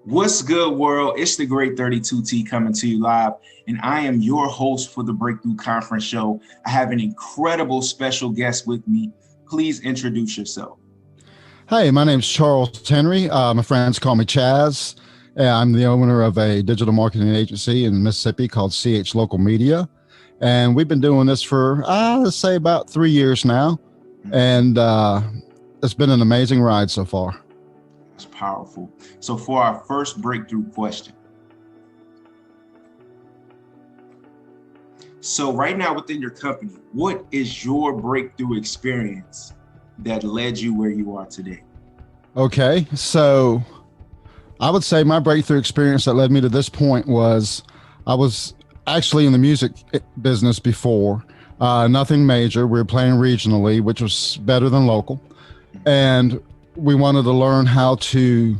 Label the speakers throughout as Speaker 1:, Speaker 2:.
Speaker 1: What's good, world? It's the Great 32T coming to you live, and I am your host for the Breakthrough Conference Show. I have an incredible special guest with me. Please introduce yourself.
Speaker 2: Hey, my name's Charles Henry. My friends call me Chaz. I'm the owner of a digital marketing agency in Mississippi called CH Local Media. And we've been doing this for, let's say about 3 years now. And it's been an amazing ride so far.
Speaker 1: That's powerful. So for our first breakthrough question. So right now within your company, what is your breakthrough experience that led you where you are today?
Speaker 2: Okay, so I would say my breakthrough experience that led me to this point was I was actually in the music business before, nothing major. We were playing regionally, which was better than local. And we wanted to learn how to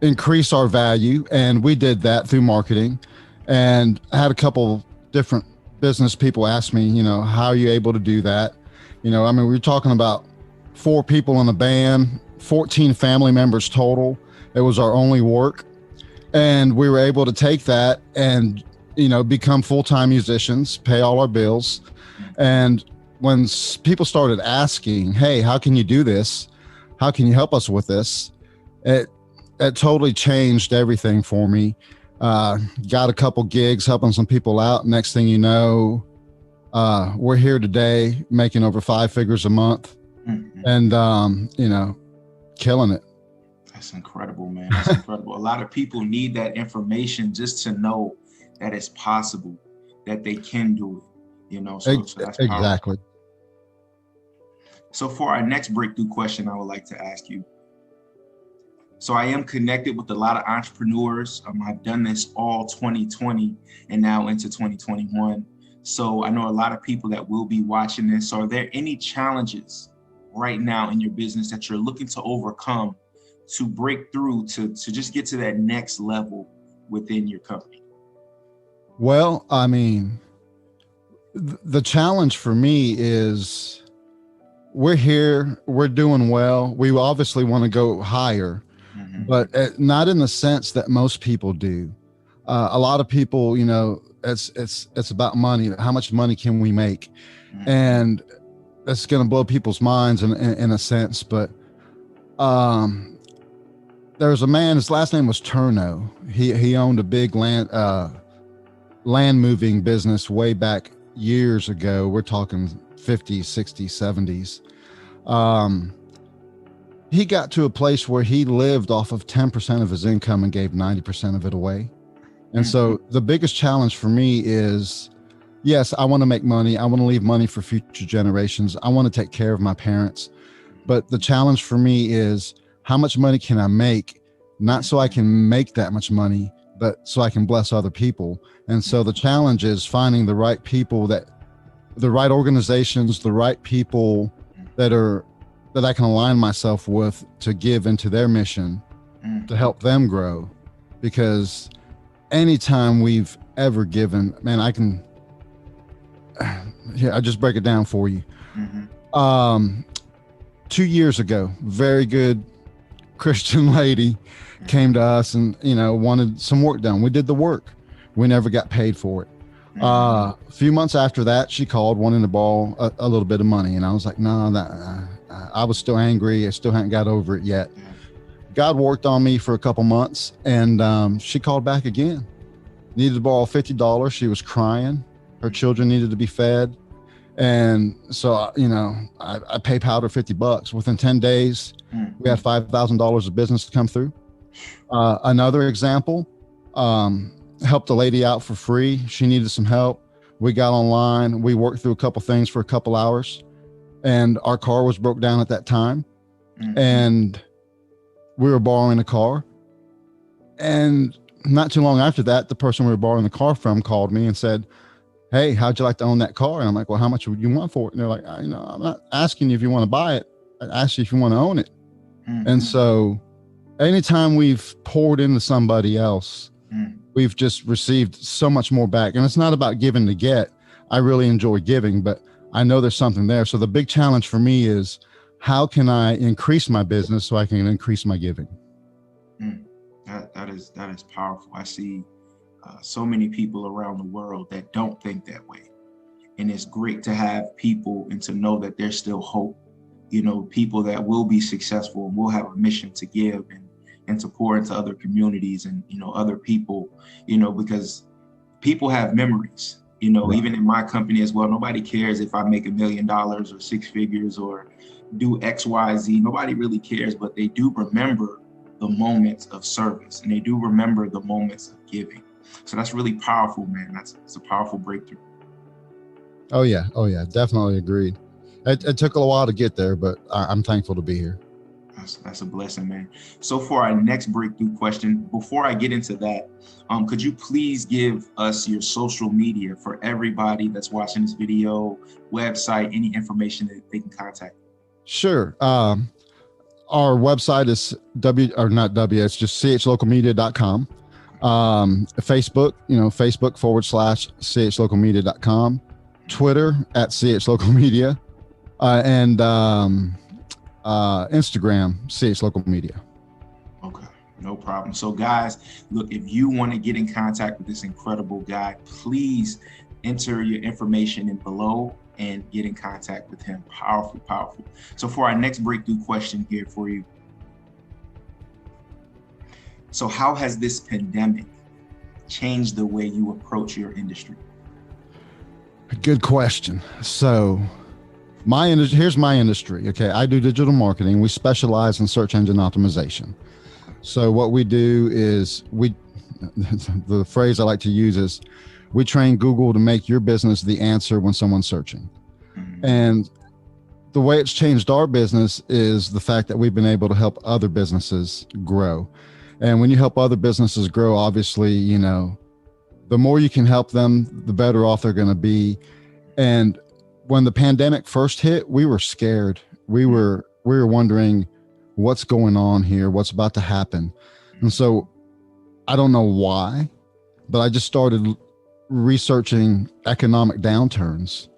Speaker 2: increase our value. And we did that through marketing. And I had a couple different business people ask me, how are you able to do that? We were talking about 4 people in a band, 14 family members total. It was our only work. And we were able to take that and, become full-time musicians, pay all our bills. And when people started asking, hey, how can you do this? How can you help us with this? It totally changed everything for me. Got a couple gigs helping some people out. Next thing you know, we're here today making over 5 figures a month and, killing it.
Speaker 1: That's incredible, man. That's incredible. A lot of people need that information just to know that it's possible, that they can do it, so that's powerful.
Speaker 2: Exactly.
Speaker 1: So for our next breakthrough question, I would like to ask you. So I am connected with a lot of entrepreneurs. I've done this all 2020 and now into 2021. So I know a lot of people that will be watching this. So are there any challenges right now in your business that you're looking to overcome to break through, to just get to that next level within your company?
Speaker 2: Well, the challenge for me is we're here, we're doing well. We obviously want to go higher, but not in the sense that most people do. A lot of people, it's about money. How much money can we make? And that's going to blow people's minds in a sense. But there was a man, his last name was Turno. He owned a big land moving business way back years ago. We're talking 50s, 60s, 70s. He got to a place where he lived off of 10% of his income and gave 90% of it away. And so the biggest challenge for me is, yes, I want to make money. I want to leave money for future generations. I want to take care of my parents. But the challenge for me is, how much money can I make? Not so I can make that much money, but so I can bless other people. And so the challenge is finding the right people, the right organizations, the right people that I can align myself with to give into their mission to help them grow. Because anytime we've ever given, man, I'll just break it down for you. 2 years ago, very good Christian lady came to us and, wanted some work done. We did the work. We never got paid for it. A few months after that, she called wanting to borrow a little bit of money. And I was like, no, I was still angry. I still hadn't got over it yet. God worked on me for a couple months and she called back again. Needed to borrow $50. She was crying. Her children needed to be fed. And so, I PayPal'd her $50. Within 10 days, we had $5,000 of business come through. Another example, helped a lady out for free. She needed some help. We got online. We worked through a couple things for a couple hours, and our car was broke down at that time. And we were borrowing a car. And not too long after that, the person we were borrowing the car from called me and said, hey, how'd you like to own that car? And I'm like, well, how much would you want for it? And they're like, I'm not asking you if you want to buy it. I asked you if you want to own it. And so anytime we've poured into somebody else, we've just received so much more back. And it's not about giving to get. I really enjoy giving, but I know there's something there. So the big challenge for me is, how can I increase my business so I can increase my giving?
Speaker 1: That is powerful. I see so many people around the world that don't think that way, and it's great to have people and to know that there's still hope. You know, people that will be successful and will have a mission to give and to pour into other communities and, you know, other people, you know, because people have memories, you know, even in my company as well. Nobody cares if I make $1 million or 6 figures or do X, Y, Z. Nobody really cares, but they do remember the moments of service and they do remember the moments of giving. So that's really powerful, man. It's a powerful breakthrough.
Speaker 2: Oh yeah. Definitely agreed. It took a while to get there, but I'm thankful to be here.
Speaker 1: That's a blessing, man. So for our next breakthrough question, before I get into that, could you please give us your social media for everybody that's watching this video, website, any information that they can contact?
Speaker 2: Sure. Our website is it's just chlocalmedia.com. Facebook, Facebook.com/chlocalmedia.com, Twitter @chlocalmedia, and Instagram chlocalmedia.
Speaker 1: Okay, no problem. So guys, look, if you want to get in contact with this incredible guy, please enter your information in below and get in contact with him. Powerful, powerful. So for our next breakthrough question here for you. So how has this pandemic changed the way you approach your industry?
Speaker 2: Good question. So here's my industry. Okay. I do digital marketing. We specialize in search engine optimization. So what we do is the phrase I like to use is we train Google to make your business the answer when someone's searching. And the way it's changed our business is the fact that we've been able to help other businesses grow. And when you help other businesses grow, obviously, you know, the more you can help them, the better off they're going to be. And when the pandemic first hit, we were scared. We were wondering what's going on here, what's about to happen. And so I don't know why, but I just started researching economic downturns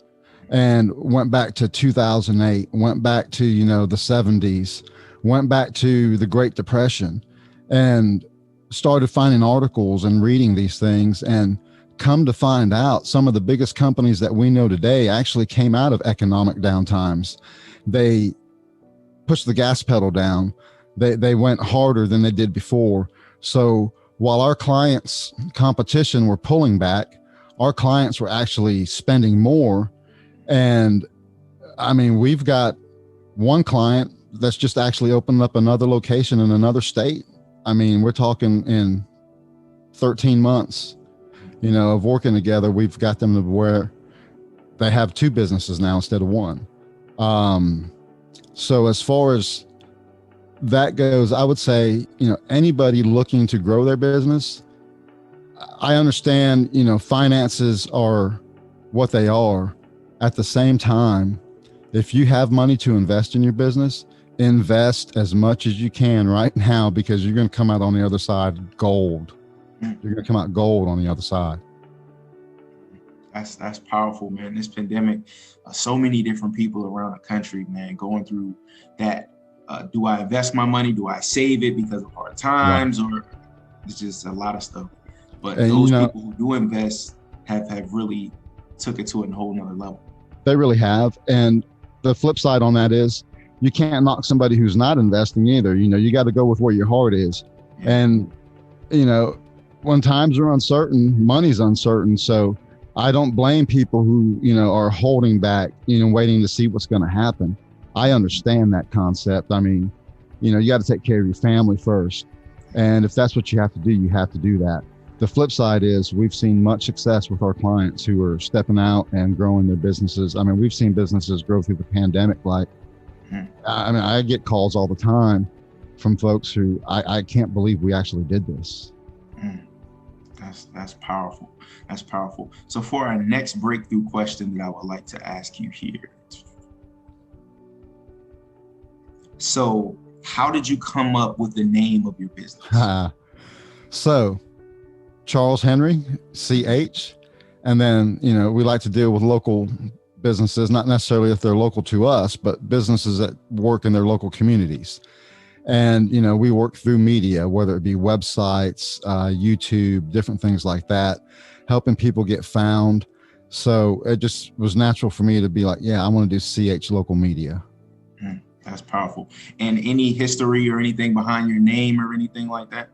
Speaker 2: and went back to 2008, went back to, the 70s, went back to the Great Depression, and started finding articles and reading these things, and come to find out some of the biggest companies that we know today actually came out of economic downtimes. They pushed the gas pedal down. They went harder than they did before. So while our clients' competition were pulling back, our clients were actually spending more. And I mean, we've got one client that's just actually opened up another location in another state. I mean, we're talking in 13 months, of working together, we've got them to where they have 2 businesses now instead of 1. So as far as that goes, I would say, anybody looking to grow their business, I understand, finances are what they are. At the same time, if you have money to invest in your business, invest as much as you can right now, because you're going to come out on the other side gold. You're going to come out gold on the other side.
Speaker 1: That's powerful, man. This pandemic, so many different people around the country, man, going through that. Do I invest my money? Do I save it because of hard times? Right. Or it's just a lot of stuff. But and those people who do invest have really took it to a whole nother level.
Speaker 2: They really have. And the flip side on that is you can't knock somebody who's not investing either. You got to go with where your heart is. Yeah. And, when times are uncertain, money's uncertain. So I don't blame people who, are holding back, waiting to see what's going to happen. I understand that concept. I mean, you got to take care of your family first. And if that's what you have to do, you have to do that. The flip side is we've seen much success with our clients who are stepping out and growing their businesses. I mean, we've seen businesses grow through the pandemic. I get calls all the time from folks who I can't believe we actually did this.
Speaker 1: That's powerful. That's powerful. So for our next breakthrough question that I would like to ask you here. So how did you come up with the name of your business?
Speaker 2: So Charles Henry, CH. And then, we like to deal with local businesses, not necessarily if they're local to us, but businesses that work in their local communities. And, we work through media, whether it be websites, YouTube, different things like that, helping people get found. So it just was natural for me to be like, yeah, I want to do CH local media.
Speaker 1: That's powerful. And any history or anything behind your name or anything like that?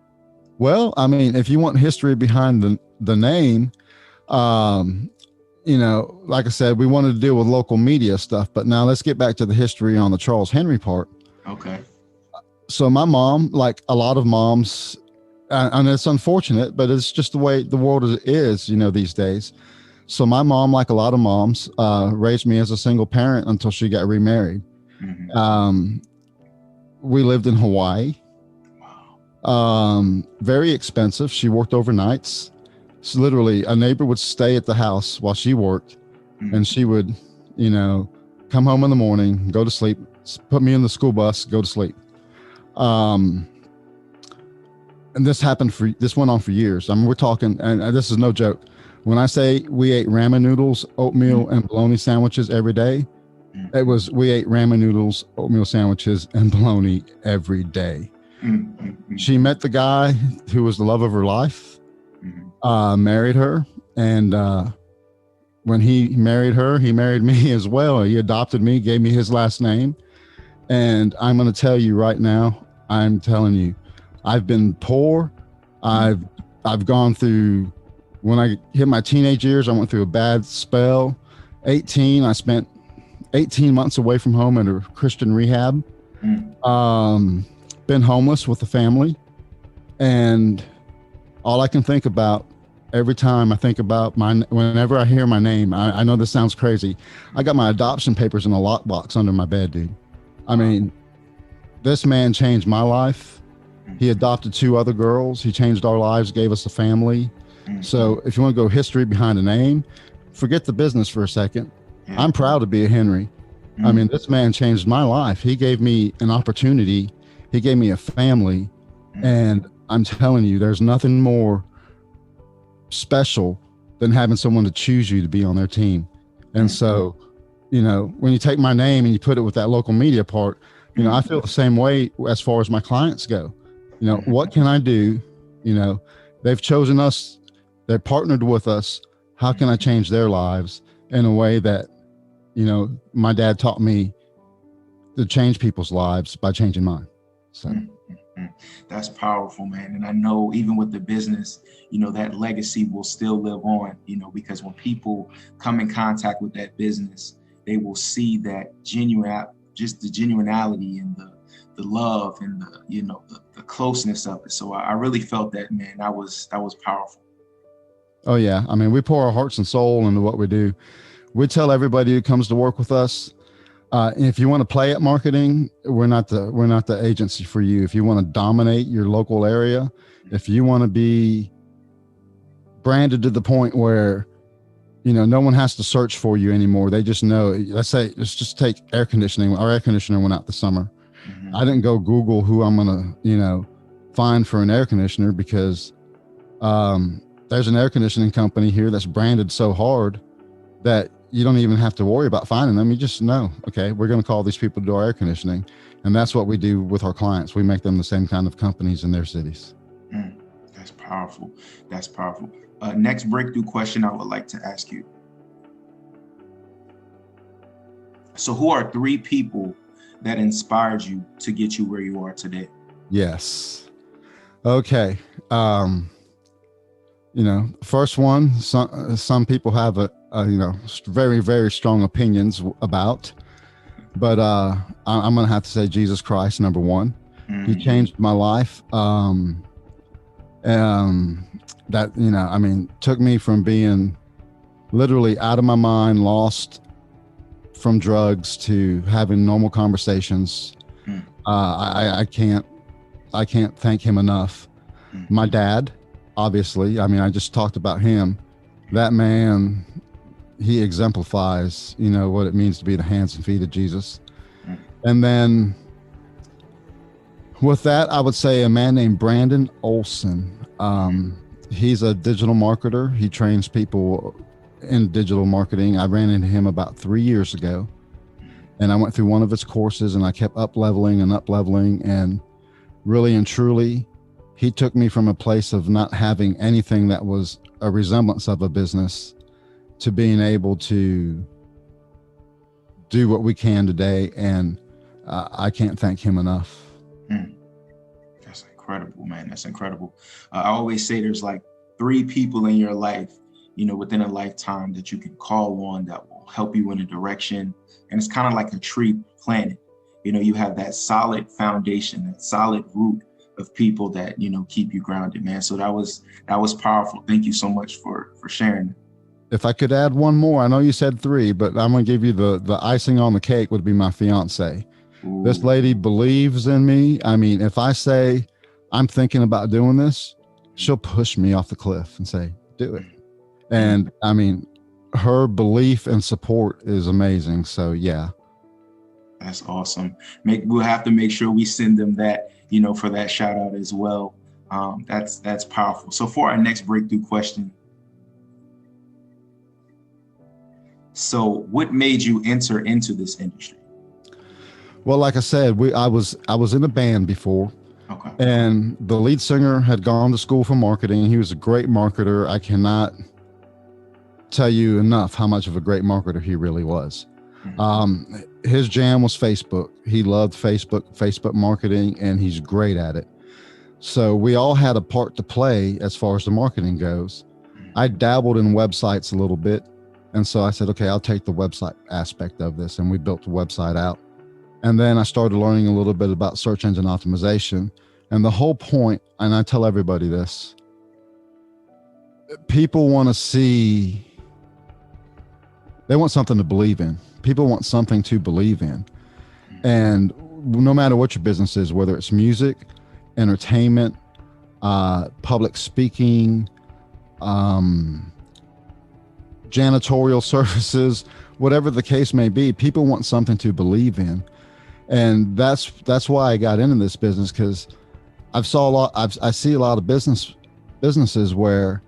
Speaker 2: Well, I mean, if you want history behind the name, like I said, we wanted to deal with local media stuff, but now let's get back to the history on the Charles Henry part.
Speaker 1: Okay.
Speaker 2: So my mom, like a lot of moms, and it's unfortunate, but it's just the way the world is, these days. So my mom, like a lot of moms, raised me as a single parent until she got remarried. Mm-hmm. We lived in Hawaii. Very expensive. She worked overnights. So literally a neighbor would stay at the house while she worked, and she would, come home in the morning, go to sleep, put me in the school bus, go to sleep. And this went on for years. I mean, we're talking, and this is no joke. When I say we ate ramen noodles, oatmeal, and bologna sandwiches every day, we ate ramen noodles, oatmeal sandwiches, and bologna every day. She met the guy who was the love of her life, married her. And when he married her, he married me as well. He adopted me, gave me his last name. And I'm going to tell you right now, I'm telling you, I've been poor. I've gone through, when I hit my teenage years, I went through a bad spell. 18, I spent 18 months away from home at a Christian rehab. Been homeless with the family. And all I can think about every time I think about whenever I hear my name, I know this sounds crazy. I got my adoption papers in a lockbox under my bed, dude. I mean, this man changed my life. He adopted 2 other girls. He changed our lives, gave us a family. So if you want to go history behind a name, forget the business for a second. I'm proud to be a Henry. I mean, this man changed my life. He gave me an opportunity. He gave me a family. And I'm telling you, there's nothing more special than having someone to choose you to be on their team. And so, when you take my name and you put it with that local media part, I feel the same way as far as my clients go. What can I do? They've chosen us. They're partnered with us. How can I change their lives in a way that, my dad taught me to change people's lives by changing mine. So
Speaker 1: that's powerful, man. And I know even with the business, that legacy will still live on, because when people come in contact with that business, they will see that just the genuinity and the love and the closeness of it. So I really felt that, man. That was powerful.
Speaker 2: Oh yeah. I mean, we pour our hearts and soul into what we do. We tell everybody who comes to work with us, if you want to play at marketing, we're not the agency for you. If you want to dominate your local area, if you want to be branded to the point where, no one has to search for you anymore. They just know. Let's just take air conditioning. Our air conditioner went out this summer. I didn't go Google who I'm going to, find for an air conditioner because there's an air conditioning company here that's branded so hard that you don't even have to worry about finding them. You just know, okay, we're going to call these people to do our air conditioning. And that's what we do with our clients. We make them the same kind of companies in their cities.
Speaker 1: That's powerful. That's powerful. Next breakthrough question I would like to ask you. So who are 3 people that inspired you to get you where you are today?
Speaker 2: Yes. Okay. First one, some people have very, very strong opinions about, but I'm going to have to say Jesus Christ, number 1. He changed my life. Took me from being literally out of my mind, lost from drugs, to having normal conversations. I can't thank him enough. My dad, obviously, I just talked about him. That man, he exemplifies, what it means to be the hands and feet of Jesus. And then with that, I would say a man named Brandon Olson. He's a digital marketer. He trains people in digital marketing. I ran into him about 3 years ago, and I went through one of his courses, and I kept up leveling. And really and truly, he took me from a place of not having anything that was a resemblance of a business to being able to do what we can today. And I can't thank him enough.
Speaker 1: That's incredible, man. That's incredible. I always say there's like 3 people in your life, you know, within a lifetime that you can call on that will help you in a direction. And it's kind of like a tree planted. You know, you have that solid foundation, that solid root of people that, you know, keep you grounded, man. So that was powerful. Thank you so much for sharing.
Speaker 2: If I could add one more, I know you said 3, but I'm going to give you the icing on the cake would be my fiance. Ooh. This lady believes in me. I mean, if I say I'm thinking about doing this, she'll push me off the cliff and say, do it. And I mean, her belief and support is amazing. So yeah.
Speaker 1: That's awesome. We'll have to make sure we send them that, you know, for that shout out as well. That's powerful. So for our next breakthrough question. So what made you enter into this industry?
Speaker 2: Well, like I said, I was in a band before.
Speaker 1: Okay.
Speaker 2: And the lead singer had gone to school for marketing. He was a great marketer. I cannot tell you enough how much of a great marketer he really was. His jam was Facebook. He loved Facebook marketing, and he's great at it. So we all had a part to play as far as the marketing goes. I dabbled in websites a little bit. And so I said, okay, I'll take the website aspect of this. And we built the website out. And then I started learning a little bit about search engine optimization. And the whole point, and I tell everybody this, people want to see, they want something to believe in. People want something to believe in. And no matter what your business is, whether it's music, entertainment, public speaking, janitorial services, whatever the case may be, people want something to believe in. And that's why I got into this business, because I see a lot of businesses where,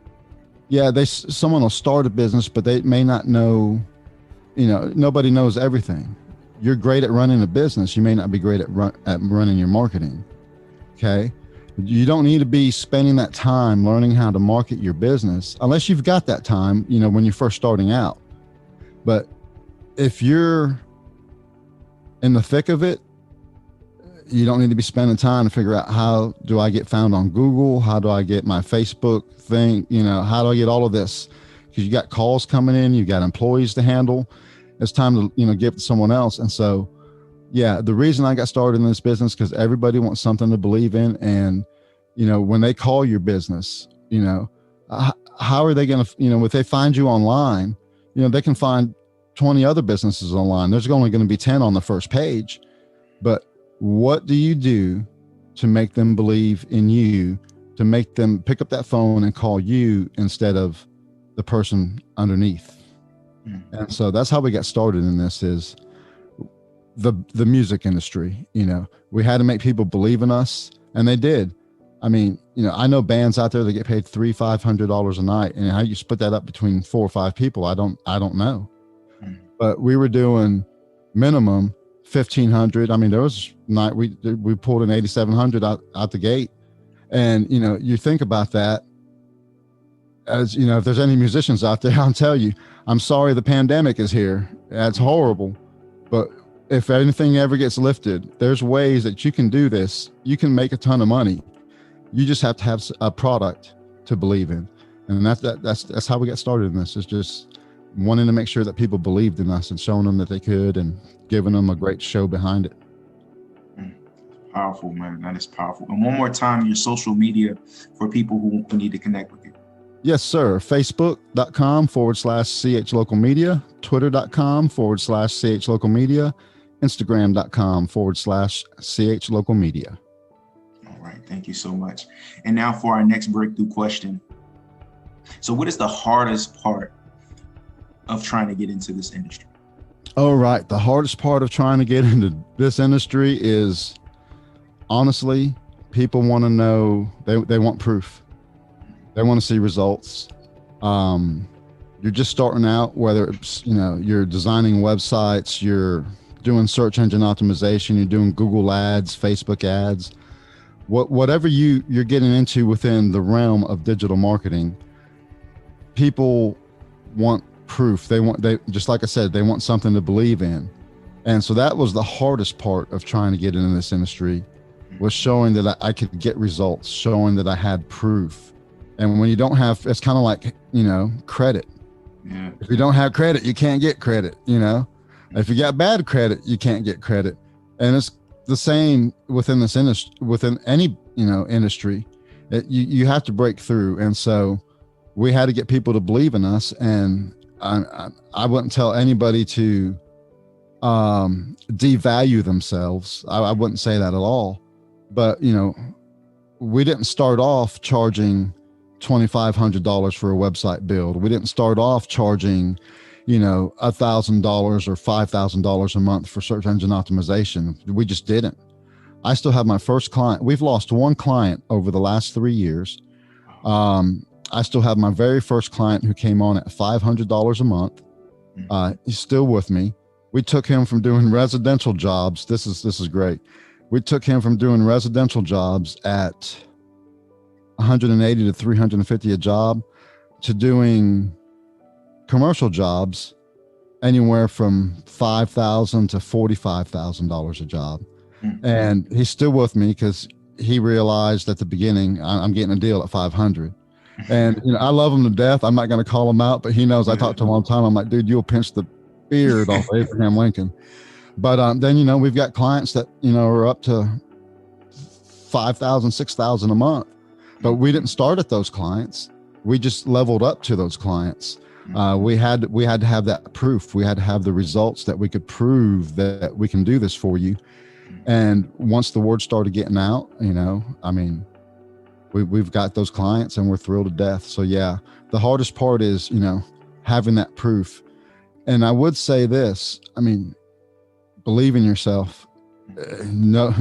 Speaker 2: yeah, someone will start a business, but they may not know, you know, nobody knows everything. You're great at running a business. You may not be great at running your marketing. Okay. You don't need to be spending that time learning how to market your business unless you've got that time, you know, when you're first starting out. But if you're in the thick of it, you don't need to be spending time to figure out, how do I get found on Google? How do I get my Facebook thing? You know, how do I get all of this? Because you got calls coming in, you got employees to handle. It's time to, you know, give it to someone else. And so, yeah, the reason I got started in this business, because everybody wants something to believe in. And, you know, when they call your business, you know, how are they going to, you know, if they find you online, you know, they can find 20 other businesses online. There's only going to be 10 on the first page. But what do you do to make them believe in you, to make them pick up that phone and call you instead of the person underneath? And so that's how we got started in this, is the music industry. You know, we had to make people believe in us, and they did. I mean, you know, I know bands out there that get paid $300-500 a night, and how you split that up between 4 or 5 people, I don't know. But we were doing minimum 1,500. I mean, there was night we pulled in 8,700 out the gate. And, you know, you think about that, as, you know, if there's any musicians out there, I'll tell you, I'm sorry the pandemic is here. That's horrible. But if anything ever gets lifted, there's ways that you can do this. You can make a ton of money. You just have to have a product to believe in. And that's how we got started in this, is just wanting to make sure that people believed in us and showing them that they could, and giving them a great show behind it.
Speaker 1: Powerful, man. That is powerful. And one more time, your social media for people who need to connect with you.
Speaker 2: Yes, sir. Facebook.com/CHLocalMedia, Twitter.com/CHLocalMedia, Instagram.com/CHLocalMedia.
Speaker 1: All right. Thank you so much. And now for our next breakthrough question. So what is the hardest part of trying to get into this industry?
Speaker 2: All right. The hardest part of trying to get into this industry is, honestly, people want to know, they want proof. They want to see results. You're just starting out, whether it's, you know, you're designing websites, you're doing search engine optimization, you're doing Google ads, Facebook ads, whatever you're getting into within the realm of digital marketing, people want proof. They just like I said, they want something to believe in. And so that was the hardest part of trying to get into this industry, was showing that I could get results, showing that I had proof. And when you don't have, it's kind of like, credit.
Speaker 1: Yeah.
Speaker 2: If you don't have credit, you can't get credit. If you got bad credit, you can't get credit. And it's the same within this industry, within any, industry. You have to break through. And so we had to get people to believe in us. And I wouldn't tell anybody to devalue themselves. I wouldn't say that at all. But, we didn't start off charging $2,500 for a website build. We didn't start off charging, $1,000 or $5,000 a month for search engine optimization. We just didn't. I still have my first client. We've lost one client over the last 3 years. I still have my very first client who came on at $500 a month. He's still with me. We took him from doing residential jobs. This is great. We took him from doing residential jobs at 180 to 350 a job to doing commercial jobs anywhere from $5,000 to $45,000 a job. And he's still with me because he realized at the beginning, I'm getting a deal at 500. And, I love him to death. I'm not going to call him out, but he knows I talk to him all the time. I'm like, dude, you'll pinch the beard off Abraham Lincoln. But then, we've got clients that, are up to 5,000, 6,000 a month. But we didn't start at those clients. We just leveled up to those clients. We had to have that proof. We had to have the results that we could prove that we can do this for you. And once the word started getting out, we've got those clients and we're thrilled to death. So yeah, the hardest part is, having that proof. And I would say this, believe in yourself. No,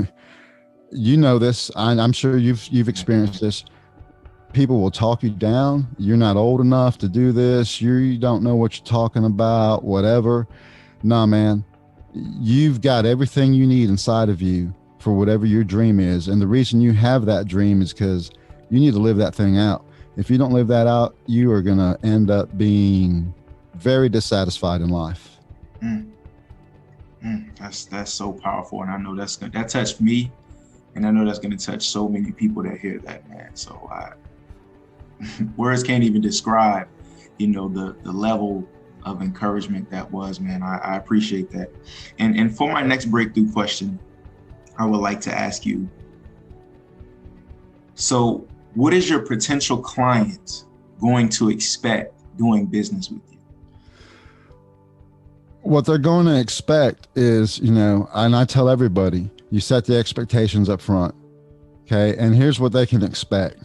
Speaker 2: this. I'm sure you've experienced this. People will talk you down. You're not old enough to do this. You don't know what you're talking about, whatever. Nah, man, you've got everything you need inside of you for whatever your dream is. And the reason you have that dream is because you need to live that thing out. If you don't live that out, you are going to end up being very dissatisfied in life.
Speaker 1: That's so powerful. And I know that touched me. And I know that's going to touch so many people that hear that, man. So words can't even describe, the level of encouragement that was, man. I appreciate that. And for my next breakthrough question, I would like to ask you, so what is your potential client going to expect doing business with you?
Speaker 2: What they're going to expect is, and I tell everybody, you set the expectations up front. Okay. And here's what they can expect.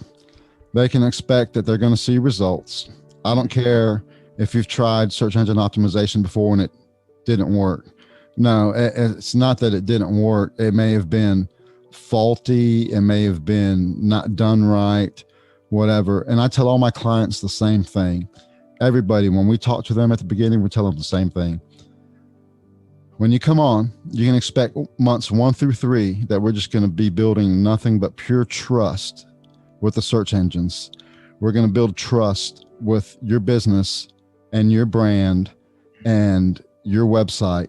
Speaker 2: They can expect that they're going to see results. I don't care if you've tried search engine optimization before and it didn't work. No, it's not that it didn't work. It may have been faulty. It may have been not done right, whatever. And I tell all my clients the same thing. Everybody, when we talk to them at the beginning, we tell them the same thing. When you come on, you can expect months 1 through 3 that we're just going to be building nothing but pure trust with the search engines. We're going to build trust with your business and your brand and your website.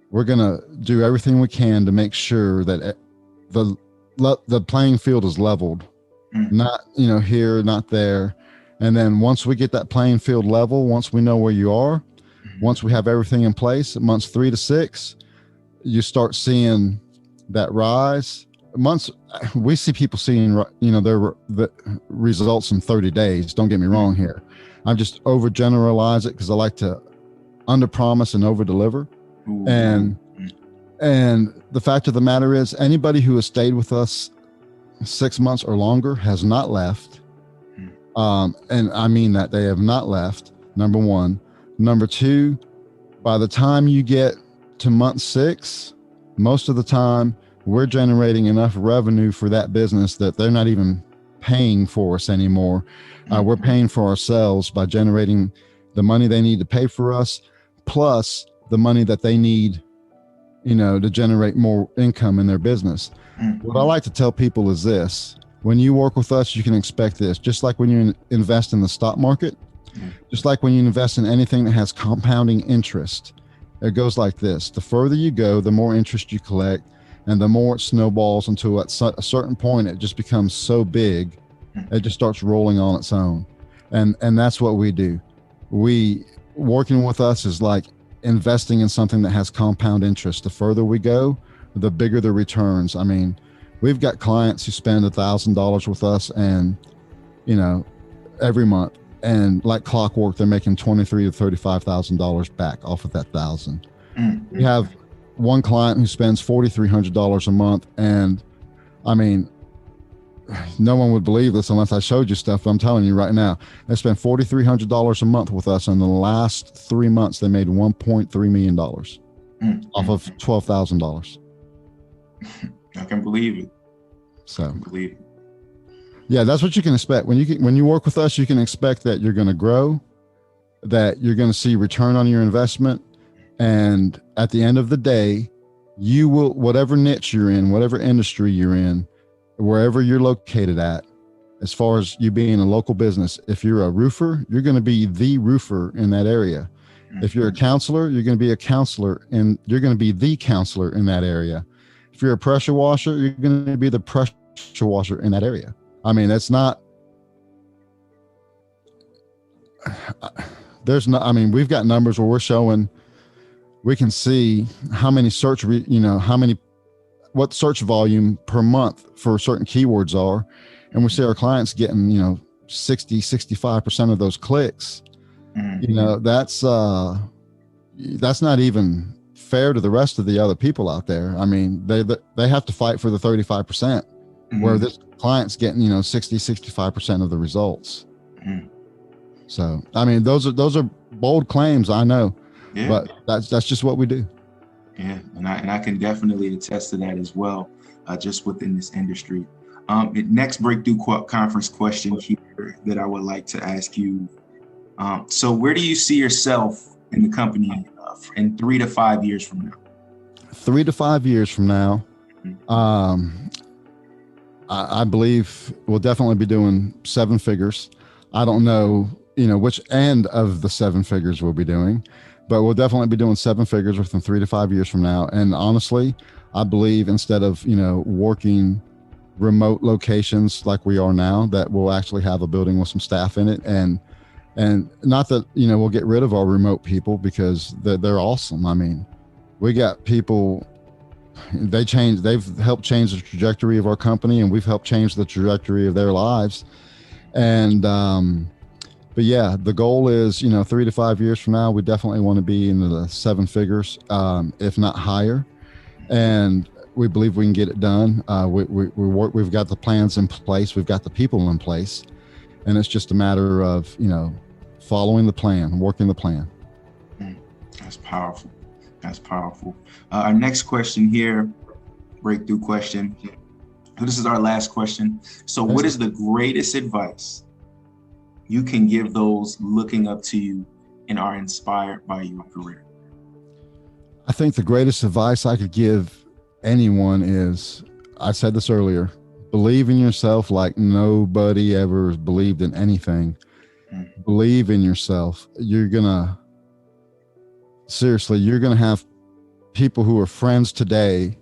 Speaker 2: We're going to do everything we can to make sure that the playing field is leveled, not, here, not there. And then once we get that playing field level, once we know where you are, once we have everything in place, months 3 to 6, you start seeing that rise. We see people seeing, the results in 30 days. Don't get me wrong here. I just overgeneralize it because I like to underpromise and overdeliver. And the fact of the matter is, anybody who has stayed with us 6 months or longer has not left. And I mean that they have not left. Number one. Number two, by the time you get to month 6, most of the time we're generating enough revenue for that business that they're not even paying for us anymore. We're paying for ourselves by generating the money they need to pay for us, plus the money that they need, to generate more income in their business. What I like to tell people is this: when you work with us, you can expect this. Just like when you invest in the stock market, just like when you invest in anything that has compounding interest, it goes like this. The further you go, the more interest you collect, and the more it snowballs until at a certain point, it just becomes so big, it just starts rolling on its own. And that's what we do. Working with us is like investing in something that has compound interest. The further we go, the bigger the returns. I mean, we've got clients who spend $1,000 with us and, every month, and like clockwork, they're making $23,000 to $35,000 back off of that $1,000. We have one client who spends $4,300 a month. And I mean, no one would believe this unless I showed you stuff, but I'm telling you right now, they spent $4,300 a month with us. In the last 3 months, they made $1.3 million off of $12,000.
Speaker 1: I can believe it.
Speaker 2: So,
Speaker 1: I can believe it. Yeah,
Speaker 2: that's what you can expect. When you work with us, you can expect that you're going to grow, that you're going to see return on your investment. And at the end of the day, you will, whatever niche you're in, whatever industry you're in, wherever you're located at, as far as you being a local business, if you're a roofer, you're going to be the roofer in that area. If you're a counselor, you're going to be a counselor, and you're going to be the counselor in that area. If you're a pressure washer, you're going to be the pressure washer in that area. I mean, that's not, we've got numbers where we're showing, we can see how many what search volume per month for certain keywords are. And we see our clients getting, 60-65% of those clicks. That's not even fair to the rest of the other people out there. I mean, they have to fight for the 35%, where this client's getting, 60-65% of the results. So, I mean, those are bold claims, I know, but that's just what we do.
Speaker 1: Yeah, and I can definitely attest to that as well, just within this industry. Next breakthrough conference question here that I would like to ask you. So where do you see yourself in the company in 3 to 5 years from now?
Speaker 2: 3 to 5 years from now, I believe we'll definitely be doing 7 figures. I don't know, which end of the 7 figures we'll be doing, but we'll definitely be doing 7 figures within 3 to 5 years from now. And honestly, I believe instead of, working remote locations like we are now, that we'll actually have a building with some staff in it. And not that, we'll get rid of our remote people, because they're awesome. I mean, we got people, they've helped change the trajectory of our company, and we've helped change the trajectory of their lives. And, but yeah, the goal is, 3 to 5 years from now, we definitely want to be in the 7 figures, if not higher. And we believe we can get it done. We've got the plans in place. We've got the people in place, and it's just a matter of, following the plan, working the plan.
Speaker 1: That's powerful. That's powerful. Our next question here, breakthrough question. This is our last question. So what is the greatest advice you can give those looking up to you and are inspired by your career?
Speaker 2: I think the greatest advice I could give anyone is, I said this earlier, believe in yourself like nobody ever believed in anything. Believe in yourself. You're going to have people who are friends today.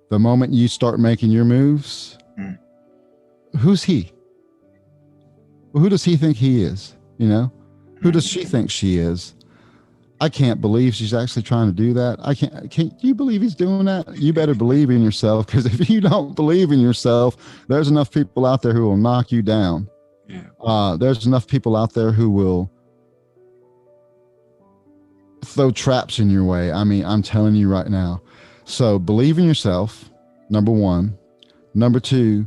Speaker 2: The moment you start making your moves, who's he? Who does he think he is? Who does she think she is? I can't believe she's actually trying to do that. Can't you believe he's doing that? You better believe in yourself, because if you don't believe in yourself, there's enough people out there who will knock you down. There's enough people out there who will throw traps in your way. I mean, I'm telling you right now. So believe in yourself, number 1. Number 2,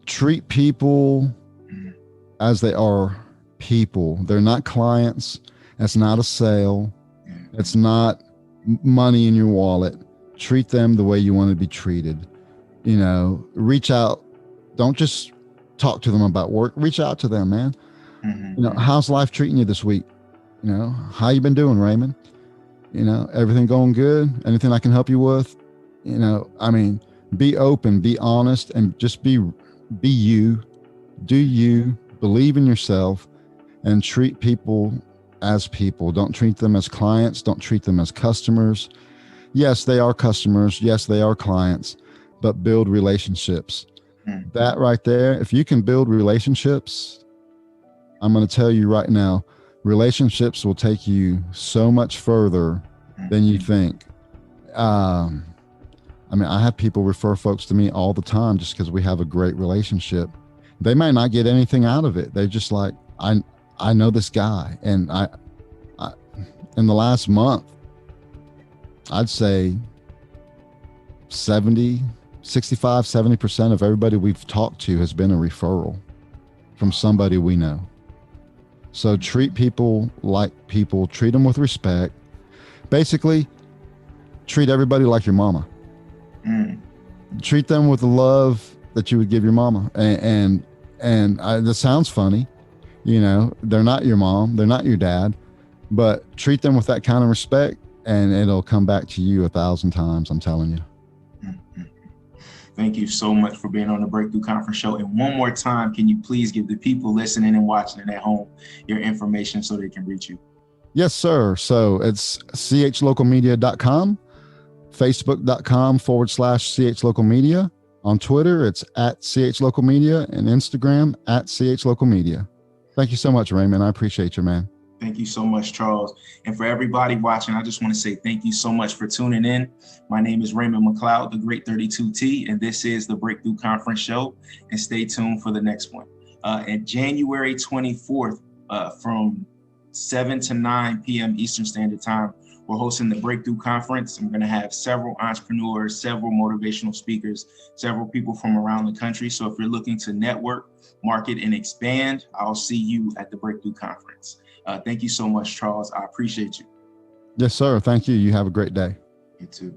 Speaker 2: treat people as they are people. They're not clients. It's not a sale. It's not money in your wallet. Treat them the way you want to be treated. Reach out. Don't just talk to them about work. Reach out to them, man. How's life treating you this week? How you been doing, Raymond? Everything going good? Anything I can help you with? I mean, be open, be honest, and just be you, do you, believe in yourself, and treat people as people. Don't treat them as clients. Don't treat them as customers. Yes, they are customers. Yes, they are clients, but build relationships. That right there, if you can build relationships, I'm going to tell you right now, relationships will take you so much further than you think. I mean, I have people refer folks to me all the time just because we have a great relationship. They might not get anything out of it. They're just like, I know this guy. And I in the last month, I'd say 65-70% of everybody we've talked to has been a referral from somebody we know. So treat people like people, treat them with respect. Basically, treat everybody like your mama. Treat them with the love that you would give your mama. And this sounds funny, they're not your mom, they're not your dad, but treat them with that kind of respect, and it'll come back to you 1,000 times. I'm telling you.
Speaker 1: Thank you so much for being on the Breakthrough Conference Show. And one more time, can you please give the people listening and watching at home your information so they can reach you?
Speaker 2: Yes, sir. So it's chlocalmedia.com, facebook.com/chlocalmedia. On Twitter, it's @chlocalmedia, and Instagram @chlocalmedia. Thank you so much, Raymond. I appreciate you, man.
Speaker 1: Thank you so much, Charles. And for everybody watching, I just want to say thank you so much for tuning in. My name is Raymond McLeod, the Great 32T, and this is the Breakthrough Conference Show. And stay tuned for the next one. And January 24th, from 7 to 9 p.m. Eastern Standard Time, we're hosting the Breakthrough Conference. I'm going to have several entrepreneurs, several motivational speakers, several people from around the country. So if you're looking to network, market, and expand, I'll see you at the Breakthrough Conference. Thank you so much, Charles. I appreciate you.
Speaker 2: Yes, sir. Thank you. You have a great day.
Speaker 1: You too.